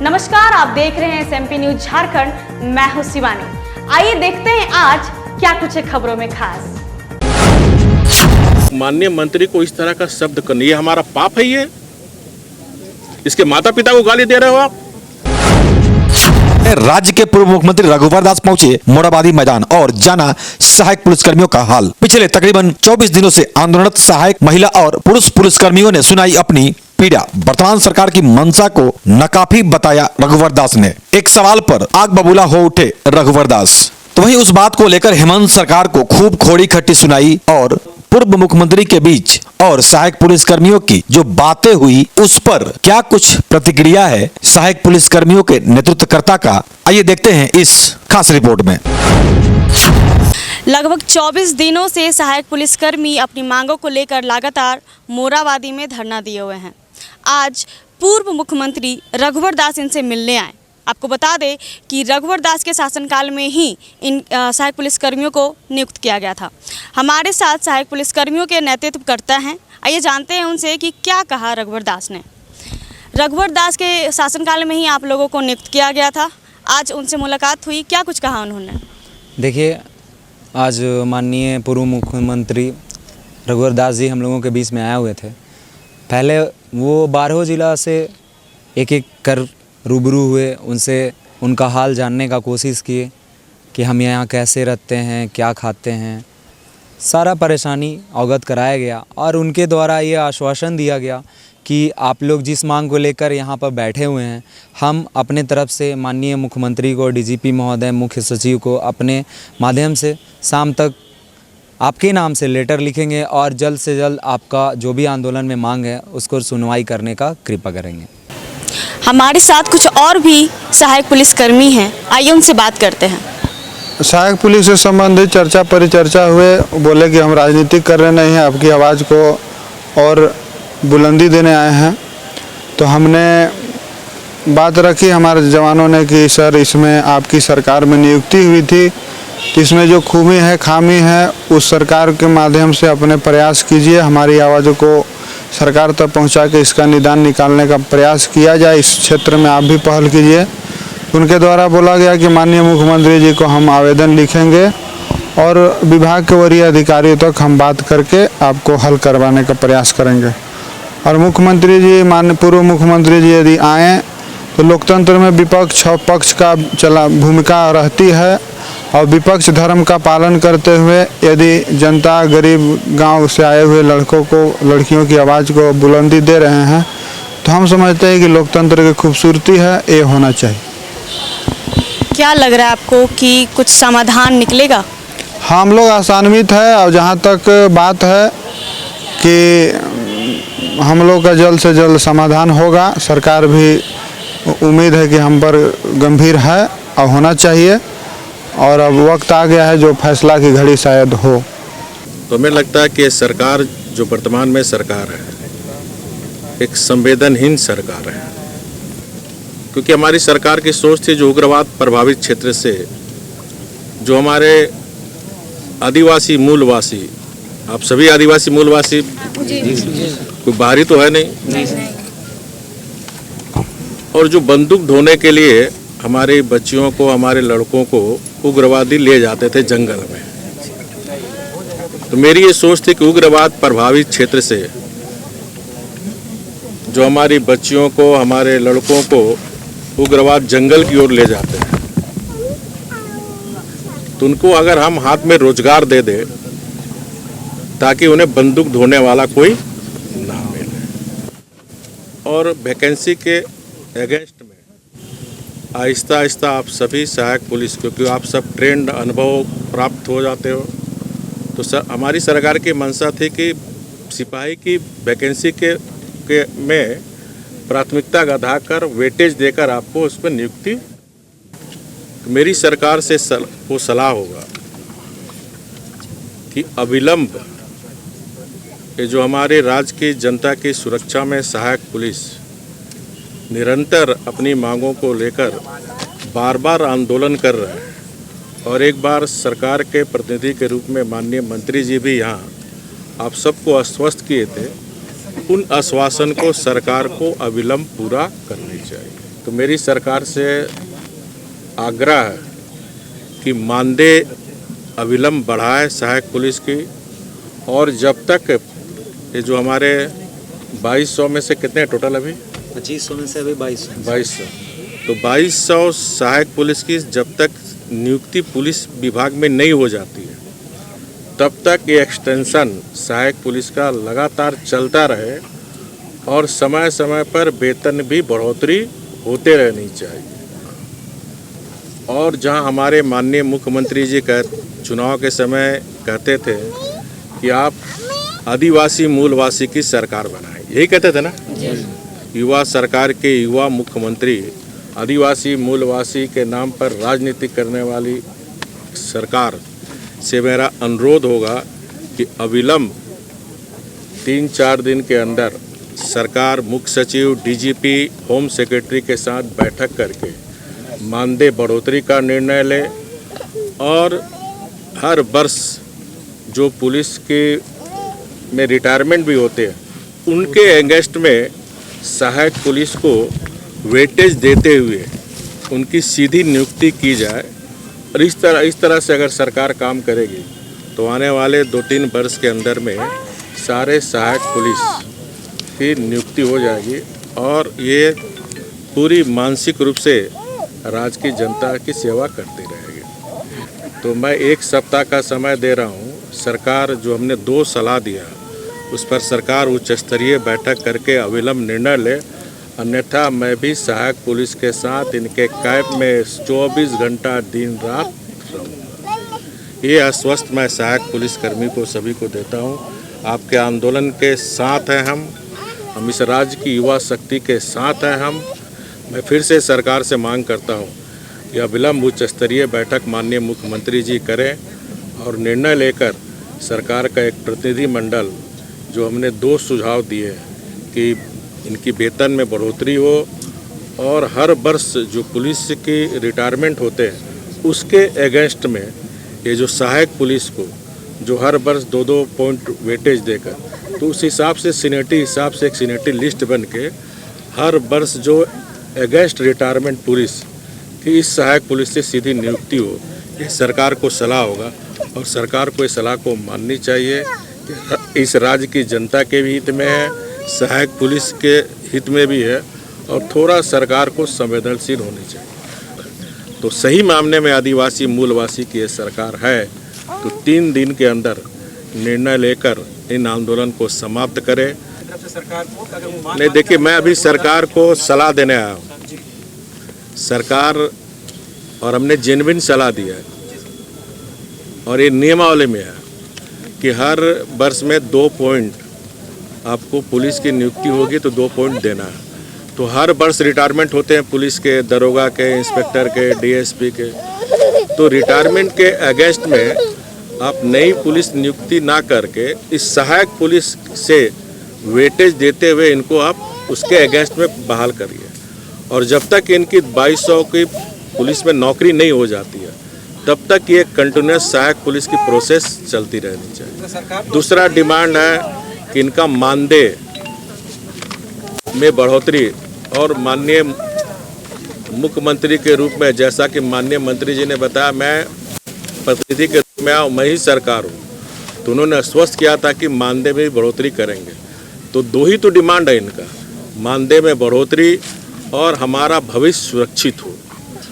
नमस्कार, आप देख रहे हैं SMP न्यूज झारखंड। मैं हूं शिवानी। आइए देखते हैं आज क्या कुछ है खबरों में खास। माननीय मंत्री को इस तरह का शब्द करना, ये हमारा पाप है। ये इसके माता पिता को गाली दे रहे हो आप। राज्य के पूर्व मुख्यमंत्री रघुवर दास पहुंचे मोराबादी मैदान और जाना सहायक पुलिसकर्मियों का हाल। पिछले तकरीबन 24 दिनों से आंदोलनरत सहायक महिला और पुरुष पुलिसकर्मियों ने सुनाई अपनी पीड़ा। वर्तमान सरकार की मंशा को नाकाफी बताया रघुवर दास ने। एक सवाल पर आग बबूला हो उठे रघुवर दास। तो वहीं उस बात को लेकर हेमंत सरकार को खूब खोड़ी खट्टी सुनाई और पूर्व मुख्यमंत्री के बीच और सहायक पुलिसकर्मियों की जो बातें हुई उस पर क्या कुछ प्रतिक्रिया है सहायक पुलिसकर्मियों के नेतृत्वकर्ता का, आइए देखते हैं इस खास रिपोर्ट में। लगभग 24 दिनों से सहायक पुलिसकर्मी अपनी मांगों को लेकर लगातार मोराबादी में धरना दिए हुए हैं। आज पूर्व मुख्यमंत्री रघुवर दास इनसे मिलने आए। आपको बता दें कि रघुवर दास के शासनकाल में ही इन सहायक पुलिसकर्मियों को नियुक्त किया गया था। हमारे साथ सहायक पुलिसकर्मियों के नेतृत्व करता हैं। आइए जानते हैं उनसे कि क्या कहा रघुवर दास ने। रघुवर दास के शासनकाल में ही आप लोगों को नियुक्त किया गया था। आज उनसे मुलाकात हुई, क्या कुछ कहा उन्होंने? देखिए, आज माननीय पूर्व मुख्यमंत्री रघुवर दास जी हम लोगों के बीच में आए हुए थे। पहले वो 12 जिला से एक एक कर रूबरू हुए, उनसे उनका हाल जानने का कोशिश किए कि हम यहाँ कैसे रहते हैं, क्या खाते हैं, सारा परेशानी अवगत कराया गया और उनके द्वारा ये आश्वासन दिया गया कि आप लोग जिस मांग को लेकर यहाँ पर बैठे हुए हैं, हम अपने तरफ से माननीय मुख्यमंत्री को, DGP महोदय, मुख्य सचिव को अपने माध्यम से शाम तक आपके नाम से लेटर लिखेंगे और जल्द से जल्द आपका जो भी आंदोलन में मांग है उसको सुनवाई करने का कृपा करेंगे। हमारे साथ कुछ और भी सहायक पुलिसकर्मी हैं, आइए उनसे बात करते हैं। सहायक पुलिस से संबंधित चर्चा परिचर्चा हुए, बोले कि हम राजनीतिक कर रहे नहीं हैं, आपकी आवाज़ को और बुलंदी देने आए हैं। तो हमने बात रखी हमारे जवानों ने कि सर, इसमें आपकी सरकार में नियुक्ति हुई थी, तो इसमें जो खूबी है, खामी है, उस सरकार के माध्यम से अपने प्रयास कीजिए, हमारी आवाज़ों को सरकार तक पहुंचा के इसका निदान निकालने का प्रयास किया जाए। इस क्षेत्र में आप भी पहल कीजिए। उनके द्वारा बोला गया कि माननीय मुख्यमंत्री जी को हम आवेदन लिखेंगे और विभाग के वरीय अधिकारियों तक हम बात करके आपको हल करवाने का प्रयास करेंगे। और मुख्यमंत्री जी, माननीय पूर्व मुख्यमंत्री जी यदि आएँ तो लोकतंत्र में विपक्ष और पक्ष का भूमिका रहती है और विपक्ष धर्म का पालन करते हुए यदि जनता, गरीब गांव से आए हुए लड़कों को, लड़कियों की आवाज़ को बुलंदी दे रहे हैं, तो हम समझते हैं कि लोकतंत्र की खूबसूरती है, ये होना चाहिए। क्या लग रहा है आपको कि कुछ समाधान निकलेगा? हम लोग आशान्वित है और जहाँ तक बात है कि हम लोग का जल्द से जल्द समाधान होगा। सरकार भी उम्मीद है कि हम पर गंभीर है और होना चाहिए और अब वक्त आ गया है जो फैसला की घड़ी शायद हो। तो हमें लगता है कि सरकार जो वर्तमान में सरकार है एक संवेदनहीन सरकार है, क्योंकि हमारी सरकार की सोच थी जो उग्रवाद प्रभावित क्षेत्र से जो हमारे आदिवासी मूलवासी, आप सभी आदिवासी मूलवासी, कोई बाहरी तो है नहीं, और जो बंदूक ढोने के लिए हमारी बच्चियों को, हमारे लड़कों को उग्रवादी ले जाते थे जंगल में। तो मेरी ये सोच थी कि उग्रवाद प्रभावित क्षेत्र से जो हमारी बच्चियों को, हमारे लड़कों को उग्रवाद जंगल की ओर ले जाते हैं, तो उनको अगर हम हाथ में रोजगार दे दें ताकि उन्हें बंदूक ढोने वाला कोई ना मिले। और वैकेंसी के अगेंस्ट में आहिस्ता आहिस्ता आप सभी सहायक पुलिस, क्योंकि आप सब ट्रेंड अनुभव प्राप्त हो जाते हो, तो हमारी सरकार की मंशा थी कि सिपाही की वैकेंसी के में प्राथमिकता आधार वेटेज देकर आपको उस पर नियुक्ति। तो मेरी सरकार से वो सलाह होगा कि अविलंब ये जो हमारे राज्य की जनता की सुरक्षा में सहायक पुलिस निरंतर अपनी मांगों को लेकर बार बार आंदोलन कर रहे हैं, और एक बार सरकार के प्रतिनिधि के रूप में माननीय मंत्री जी भी यहाँ आप सबको आश्वस्त किए थे, उन आश्वासन को सरकार को अविलंब पूरा करनी चाहिए। तो मेरी सरकार से आग्रह है कि मानदेय अविलंब बढ़ाए सहायक पुलिस की, और जब तक ये जो हमारे 2200 में से कितने टोटल अभी 2500 में से अभी 2200, तो 2200 सहायक पुलिस की जब तक नियुक्ति पुलिस विभाग में नहीं हो जाती है तब तक ये एक्सटेंशन सहायक पुलिस का लगातार चलता रहे, और समय समय पर वेतन भी बढ़ोतरी होते रहनी चाहिए। और जहां हमारे माननीय मुख्यमंत्री जी चुनाव के समय कहते थे कि आप आदिवासी मूलवासी की सरकार बनाएं, यही कहते थे ना, युवा सरकार के युवा मुख्यमंत्री आदिवासी मूलवासी के नाम पर राजनीति करने वाली सरकार से मेरा अनुरोध होगा कि अविलंब 3-4 दिन के अंदर सरकार मुख्य सचिव, डीजीपी, होम सेक्रेटरी के साथ बैठक करके मानदेय बढ़ोतरी का निर्णय ले, और हर वर्ष जो पुलिस के में रिटायरमेंट भी होते हैं उनके अगेंस्ट में सहायक पुलिस को वेटेज देते हुए उनकी सीधी नियुक्ति की जाए। और इस तरह से अगर सरकार काम करेगी तो आने वाले 2-3 वर्ष के अंदर में सारे सहायक पुलिस की नियुक्ति हो जाएगी, और ये पूरी मानसिक रूप से राज्य की जनता की सेवा करती रहेगी। तो मैं 1 सप्ताह का समय दे रहा हूँ। सरकार जो हमने 2 सलाह दिया उस पर सरकार उच्च स्तरीय बैठक करके अविलंब निर्णय ले, अन्यथा मैं भी सहायक पुलिस के साथ इनके कैंप में 24 घंटा दिन रात रहूँगा। ये आश्वस्त मैं सहायक पुलिसकर्मी को सभी को देता हूँ। आपके आंदोलन के साथ हैं हम इस राज्य की युवा शक्ति के साथ हैं मैं फिर से सरकार से मांग करता हूँ कि अविलंब उच्च स्तरीय बैठक माननीय मुख्यमंत्री जी करें, और निर्णय लेकर सरकार का एक प्रतिनिधि मंडल जो हमने 2 सुझाव दिए कि इनकी वेतन में बढ़ोतरी हो, और हर वर्ष जो पुलिस की रिटायरमेंट होते हैं उसके अगेंस्ट में ये जो सहायक पुलिस को जो हर वर्ष 2-2 पॉइंट वेटेज देकर, तो उस हिसाब से सीनियरिटी हिसाब से एक सीनियरिटी लिस्ट बन के हर वर्ष जो अगेंस्ट रिटायरमेंट पुलिस की इस सहायक पुलिस से सीधी नियुक्ति हो, ये सरकार को सलाह होगा, और सरकार को इस सलाह को माननी चाहिए। इस राज्य की जनता के भी हित में है, सहायक पुलिस के हित में भी है, और थोड़ा सरकार को संवेदनशील होनी चाहिए। तो सही मामले में आदिवासी मूलवासी की ये सरकार है तो 3 दिन के अंदर निर्णय लेकर इन आंदोलन को समाप्त करें। नहीं, देखिए, मैं अभी सरकार को सलाह देने आया हूँ। सरकार और हमने जेन्युइन सलाह दिया है, और ये नियमावली में है कि हर वर्ष में 2 पॉइंट आपको पुलिस की नियुक्ति होगी तो 2 पॉइंट देना है। तो हर वर्ष रिटायरमेंट होते हैं पुलिस के, दरोगा के, इंस्पेक्टर के, डीएसपी के, तो रिटायरमेंट के अगेंस्ट में आप नई पुलिस नियुक्ति ना करके इस सहायक पुलिस से वेटेज देते हुए इनको आप उसके अगेंस्ट में बहाल करिए, और जब तक इनकी 2200 की पुलिस में नौकरी नहीं हो जाती है तब तक ये कंटिन्यूस सहायक पुलिस की प्रोसेस चलती रहनी चाहिए। दूसरा डिमांड है कि इनका मानदेय में बढ़ोतरी, और माननीय मुख्यमंत्री के रूप में, जैसा कि माननीय मंत्री जी ने बताया, मैं प्रतिनिधि के रूप में आया, मैं ही सरकार हूँ, तो उन्होंने आश्वस्त किया था कि मानदेय में बढ़ोतरी करेंगे। तो 2 ही तो डिमांड है इनका, मानदेय में बढ़ोतरी और हमारा भविष्य सुरक्षित हो।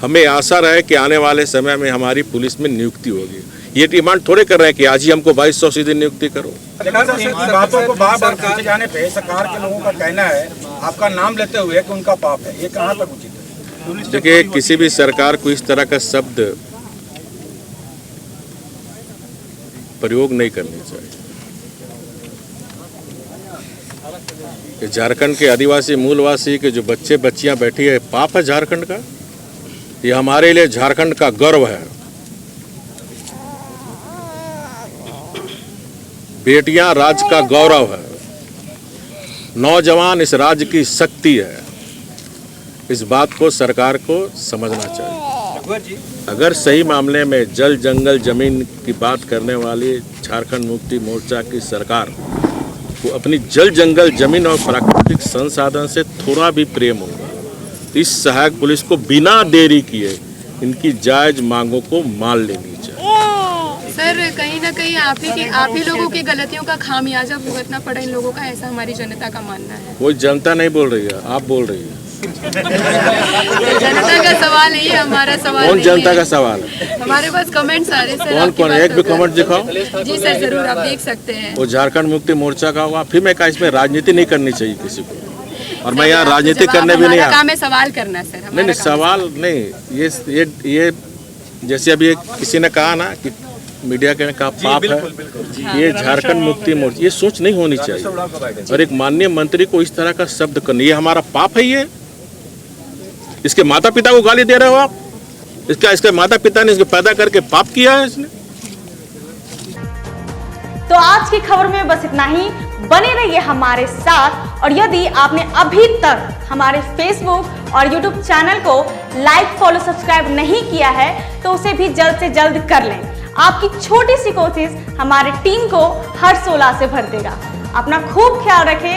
हमें आशा रहे कि आने वाले समय में हमारी पुलिस में नियुक्ति होगी। ये डिमांड थोड़े कर रहे हैं कि आज ही हमको 2200 सीधी नियुक्ति करो। बातों को बार-बार पूछे जाने पे सरकार के लोगों का कहना है, आपका नाम लेते हुए कि उनका पाप है, ये कहाँ तक उचित है? देखिए, किसी भी सरकार को इस तरह का शब्द प्रयोग नहीं करनी चाहिए। झारखंड के आदिवासी मूलवासी के जो बच्चे बच्चियां बैठी है, पाप है झारखंड का? ये हमारे लिए झारखंड का गर्व है। बेटियां राज्य का गौरव है, नौजवान इस राज्य की शक्ति है। इस बात को सरकार को समझना चाहिए। अगर सही मामले में जल जंगल जमीन की बात करने वाली झारखंड मुक्ति मोर्चा की सरकार को अपनी जल जंगल जमीन और प्राकृतिक संसाधन से थोड़ा भी प्रेम होगा इस सहायक पुलिस को बिना देरी किए इनकी जायज मांगों को मान लेनी चाहिए। सर कहीं ना कहीं आप ही लोगों की गलतियों का खामियाजा भुगतना पड़ा इन लोगों का, ऐसा हमारी जनता का मानना है। कोई जनता नहीं बोल रही है, आप बोल रही है। जनता का सवाल नहीं है, हमारा सवाल कौन नहीं जनता है। का सवाल है? हमारे पास कमेंट्स आ रहे हैं सर। कौन आपकी कौन बात एक भी करते कमेंट हैं। दिखाओ। जी सर जरूर, आप देख सकते हैं। वो झारखंड मुक्ति मोर्चा का हुआ, फिर मैं कहा इसमें राजनीति नहीं करनी चाहिए किसी को, और मैं यहाँ राजनीति करने भी नहीं हमारा आया। काम है सवाल करना सर। नहीं नहीं, सवाल नहीं, ये जैसे अभी किसी ने कहा ना कि मीडिया के का पाप है, ये झारखंड मुक्ति मोर्चा, ये सोच नहीं होनी चाहिए। और एक माननीय मंत्री को इस तरह का शब्द करना, ये हमारा पाप है। ये इसके माता पिता को गाली दे रहे हो आप। इसके माता पिता ने इसको पैदा करके पाप किया है इसने। तो आज की खबर में बस इतना ही। बने रहिए हमारे साथ, और यदि आपने अभी तक हमारे फेसबुक और यूट्यूब चैनल को लाइक, फॉलो, सब्सक्राइब नहीं किया है तो उसे भी जल्द से जल्द कर लें। आपकी छोटी सी कोशिश हमारे टीम को हर्ष उल्लास से भर देगा। अपना खूब ख्याल रखें।